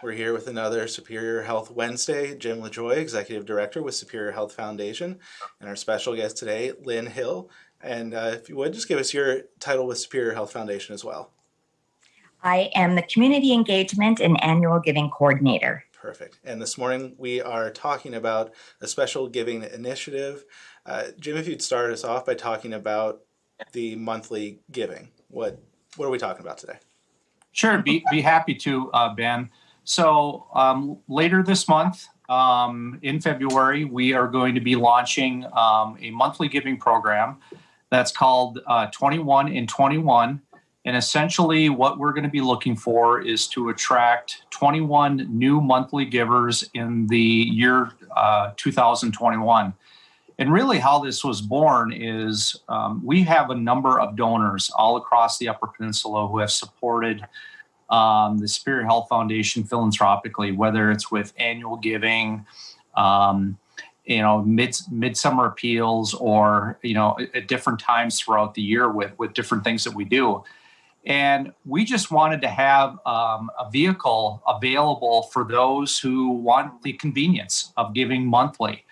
We're here with another Superior Health Wednesday. Jim LaJoy, Executive Director with Superior Health Foundation, and our special guest today, Lynn Hill. And if you would, just give us your title with Superior Health Foundation as well. I am the Community Engagement and Annual Giving Coordinator. Perfect. And this morning we are talking about a special giving initiative. Jim, if you'd start us off by talking about the monthly giving. What are we talking about today? Sure, be happy to, Ben. So later this month, in February, we are going to be launching a monthly giving program that's called 21 in 21. And essentially what we're going to be looking for is to attract 21 new monthly givers in the year 2021. And really how this was born is we have a number of donors all across the Upper Peninsula who have supported the Superior Health Foundation philanthropically, whether it's with annual giving, midsummer appeals, or, at different times throughout the year with different things that we do. And we just wanted to have a vehicle available for those who want the convenience of giving monthly.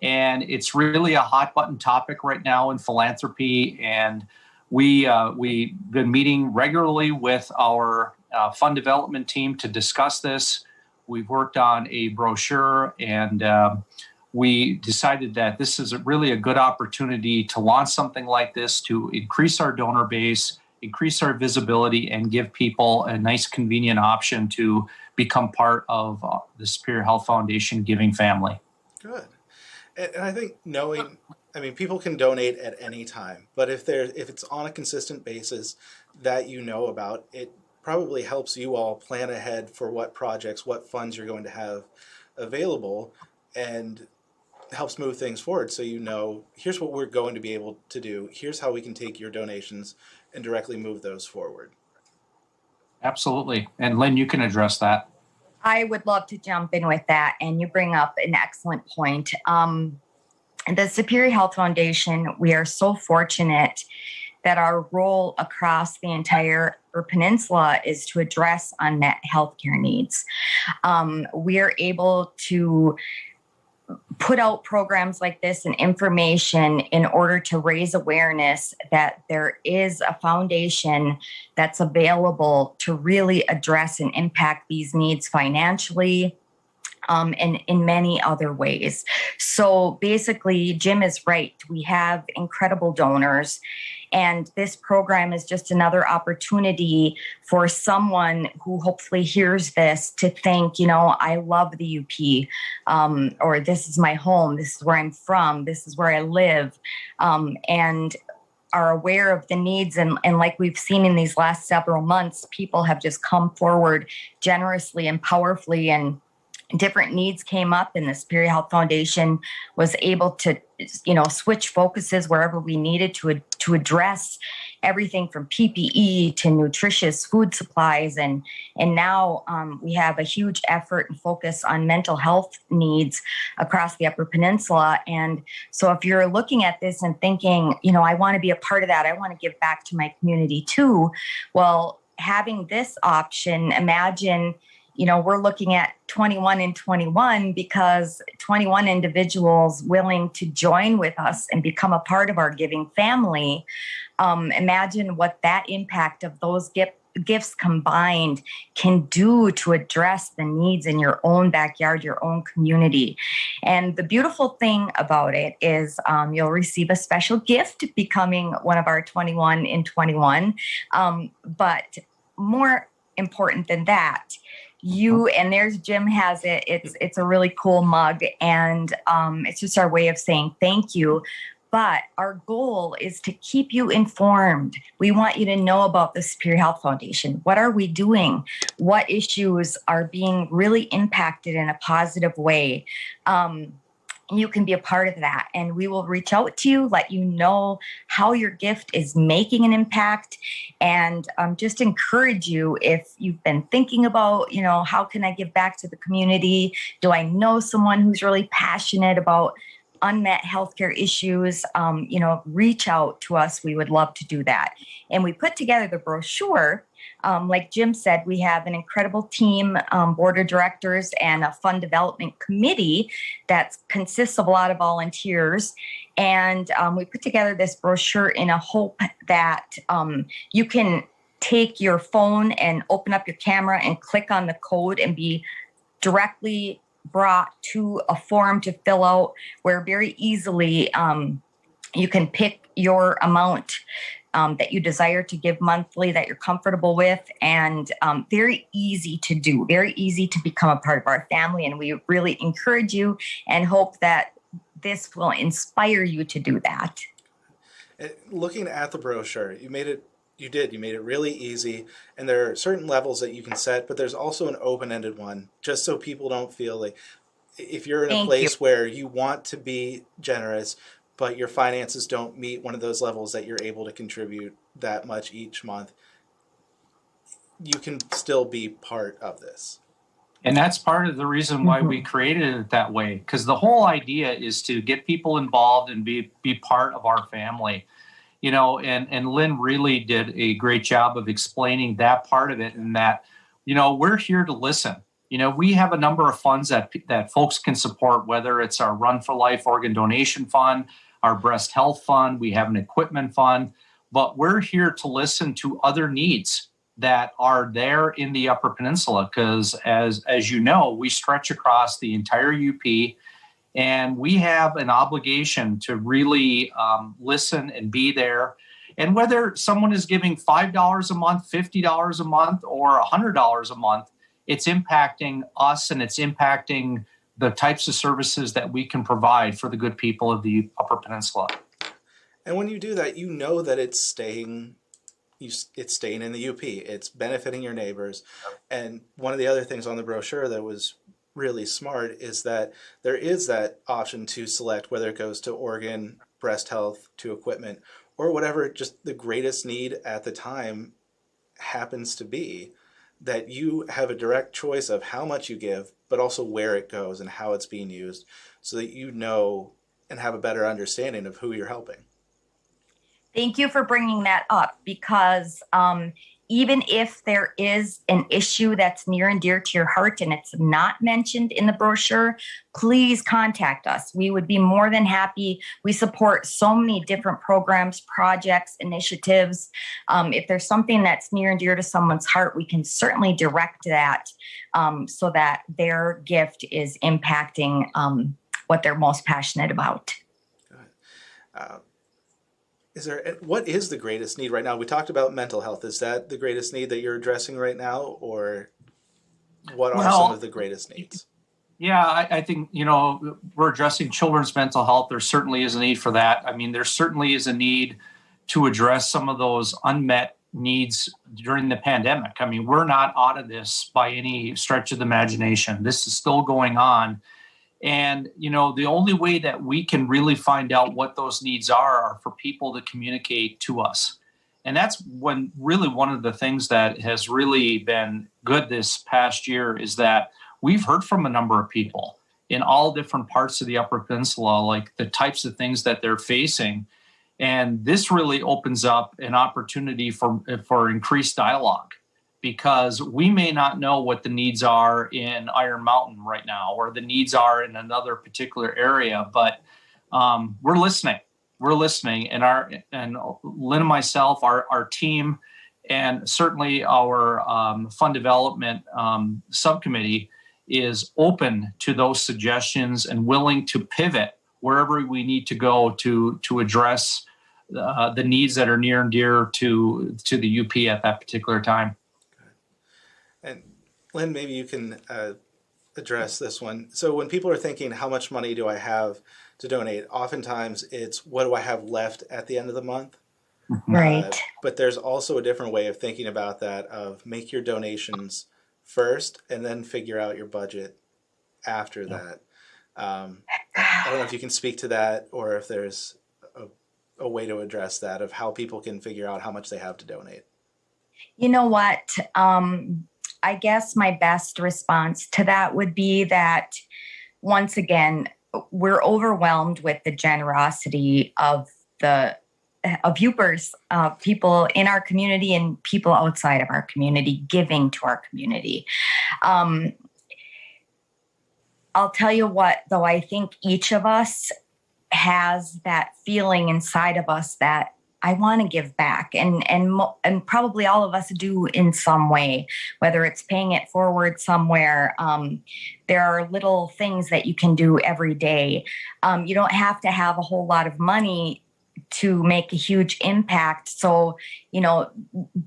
And it's really a hot button topic right now in philanthropy. And we've been meeting regularly with our fund development team to discuss this. We've worked on a brochure, and we decided that this is really a good opportunity to launch something like this to increase our donor base, increase our visibility, and give people a nice, convenient option to become part of the Superior Health Foundation giving family. Good. And I think people can donate at any time, but if it's on a consistent basis that you know about, it probably helps you all plan ahead for what projects, what funds you're going to have available, and helps move things forward. So here's what we're going to be able to do. Here's how we can take your donations and directly move those forward. Absolutely. And Lynn, you can address that. I would love to jump in with that, and you bring up an excellent point. The Superior Health Foundation, we are so fortunate that our role across the entire peninsula is to address unmet healthcare needs. We are able to put out programs like this and information in order to raise awareness that there is a foundation that's available to really address and impact these needs financially, and in many other ways. So basically, Jim is right. We have incredible donors, and this program is just another opportunity for someone who hopefully hears this to think, I love the UP, or this is my home, this is where I'm from, this is where I live, and are aware of the needs. And like we've seen in these last several months, people have just come forward generously and powerfully, and different needs came up, and the Superior Health Foundation was able to, switch focuses wherever we needed to address everything from PPE to nutritious food supplies. And now we have a huge effort and focus on mental health needs across the Upper Peninsula. And so if you're looking at this and thinking, I want to be a part of that, I want to give back to my community too. Well, having this option, imagine, we're looking at 21 in 21 because 21 individuals willing to join with us and become a part of our giving family. Imagine what that impact of those gifts combined can do to address the needs in your own backyard, your own community. And the beautiful thing about it is you'll receive a special gift becoming one of our 21 in 21. But more important than that, and there's Jim has it. It's a really cool mug, and it's just our way of saying thank you. But our goal is to keep you informed. We want you to know about the Superior Health Foundation. What are we doing? What issues are being really impacted in a positive way? You can be a part of that, and we will reach out to you, let you know how your gift is making an impact, and just encourage you, if you've been thinking about, how can I give back to the community? Do I know someone who's really passionate about unmet healthcare issues? Reach out to us. We would love to do that. And we put together the brochure Like Jim said, we have an incredible team, board of directors, and a fund development committee that consists of a lot of volunteers. And we put together this brochure in a hope that you can take your phone and open up your camera and click on the code and be directly brought to a form to fill out, where very easily you can pick your amount that you desire to give monthly, that you're comfortable with, and very easy to do, very easy to become a part of our family. And we really encourage you and hope that this will inspire you to do that. Looking at the brochure, you made it really easy, and there are certain levels that you can set, but there's also an open-ended one, just so people don't feel like, if you're in a place where you want to be generous, but your finances don't meet one of those levels that you're able to contribute that much each month, you can still be part of this. And that's part of the reason why we created it that way, because the whole idea is to get people involved and be part of our family. You know, and Lynn really did a great job of explaining that part of it, and that, you know, we're here to listen. You know, we have a number of funds that folks can support, whether it's our Run for Life organ donation fund, our breast health fund, we have an equipment fund, but we're here to listen to other needs that are there in the Upper Peninsula, because as you know, we stretch across the entire UP. And we have an obligation to really listen and be there. And whether someone is giving $5 a month, $50 a month, or $100 a month, it's impacting us, and it's impacting the types of services that we can provide for the good people of the Upper Peninsula. And when you do that, you know that it's staying in the UP. It's benefiting your neighbors. And one of the other things on the brochure that was really smart is that there is that option to select whether it goes to organ, breast health, to equipment, or whatever just the greatest need at the time happens to be, that you have a direct choice of how much you give, but also where it goes and how it's being used, so that you know and have a better understanding of who you're helping. Thank you for bringing that up, because even if there is an issue that's near and dear to your heart and it's not mentioned in the brochure, please contact us. We would be more than happy. We support so many different programs, projects, initiatives. If there's something that's near and dear to someone's heart, we can certainly direct that so that their gift is impacting what they're most passionate about. What is the greatest need right now? We talked about mental health. Is that the greatest need that you're addressing right now, or what are some of the greatest needs? Yeah, I think, you know, we're addressing children's mental health. There certainly is a need for that. I mean, there certainly is a need to address some of those unmet needs during the pandemic. I mean, we're not out of this by any stretch of the imagination. This is still going on. And, you know, the only way that we can really find out what those needs are for people to communicate to us. And that's when really one of the things that has really been good this past year is that we've heard from a number of people in all different parts of the Upper Peninsula, like the types of things that they're facing. And this really opens up an opportunity for increased dialogue, because we may not know what the needs are in Iron Mountain right now, or the needs are in another particular area, but we're listening. We're listening, and Lynn and myself, our team, and certainly our fund development subcommittee is open to those suggestions and willing to pivot wherever we need to go to address the needs that are near and dear to the UP at that particular time. And Lynn, maybe you can address this one. So when people are thinking, how much money do I have to donate? Oftentimes it's, what do I have left at the end of the month? Right. But there's also a different way of thinking about that, of make your donations first and then figure out your budget after that. I don't know if you can speak to that, or if there's a way to address that, of how people can figure out how much they have to donate. You know what? I guess my best response to that would be that, once again, we're overwhelmed with the generosity of the viewers, people in our community and people outside of our community giving to our community. I'll tell you what, though, I think each of us has that feeling inside of us that I want to give back, and probably all of us do in some way, whether it's paying it forward somewhere. There are little things that you can do every day. You don't have to have a whole lot of money to make a huge impact. So,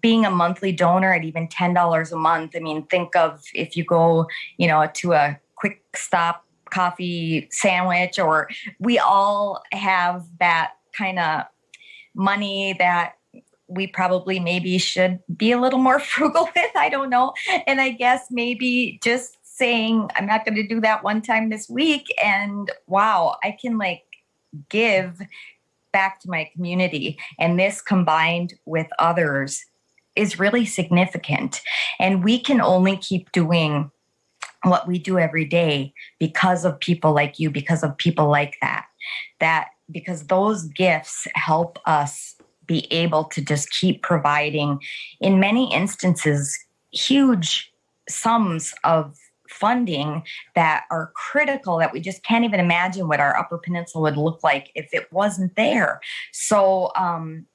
being a monthly donor at even $10 a month, I mean, think of if you go, to a quick stop coffee sandwich, or we all have that kind of money that we probably maybe should be a little more frugal with. I don't know. And I guess maybe just saying, I'm not going to do that one time this week. And wow, I can give back to my community. And this combined with others is really significant. And we can only keep doing what we do every day because of people like you, because of people like because those gifts help us be able to just keep providing, in many instances, huge sums of funding that are critical, that we just can't even imagine what our Upper Peninsula would look like if it wasn't there. So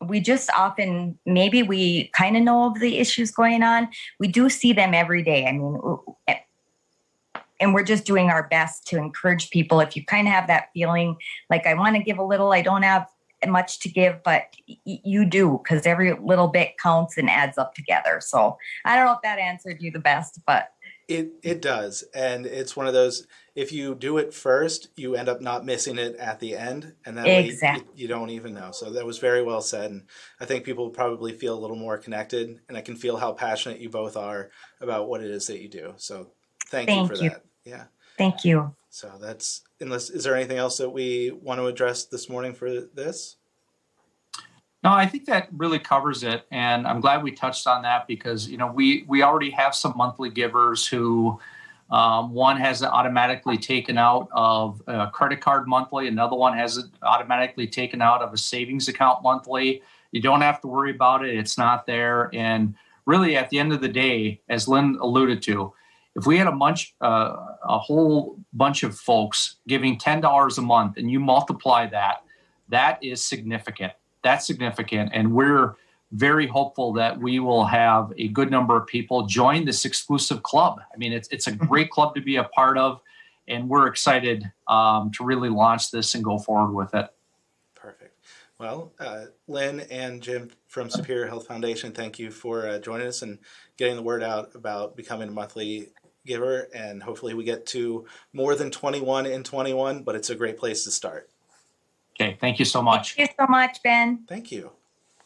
we just often, maybe we kind of know of the issues going on. We do see them every day. I mean, and we're just doing our best to encourage people. If you kind of have that feeling like, I want to give a little, I don't have much to give, but you do, because every little bit counts and adds up together. So I don't know if that answered you the best, but it does. And it's one of those, if you do it first, you end up not missing it at the end. And that exactly. way you don't even know. So that was very well said. And I think people probably feel a little more connected, and I can feel how passionate you both are about what it is that you do. So thank you for that. Yeah. Thank you. So is there anything else that we want to address this morning for this? No, I think that really covers it. And I'm glad we touched on that because, we already have some monthly givers who one has it automatically taken out of a credit card monthly. Another one has it automatically taken out of a savings account monthly. You don't have to worry about it. It's not there. And really, at the end of the day, as Lynn alluded to, if we had a whole bunch of folks giving $10 a month and you multiply that, that is significant. That's significant. And we're very hopeful that we will have a good number of people join this exclusive club. I mean, it's a great club to be a part of, and we're excited to really launch this and go forward with it. Perfect. Well, Lynn and Jim from Superior Health Foundation, thank you for joining us and getting the word out about becoming a monthly giver. And hopefully we get to more than 21 in 21, but it's a great place to start. Okay. Thank you so much. Thank you so much, Ben. Thank you.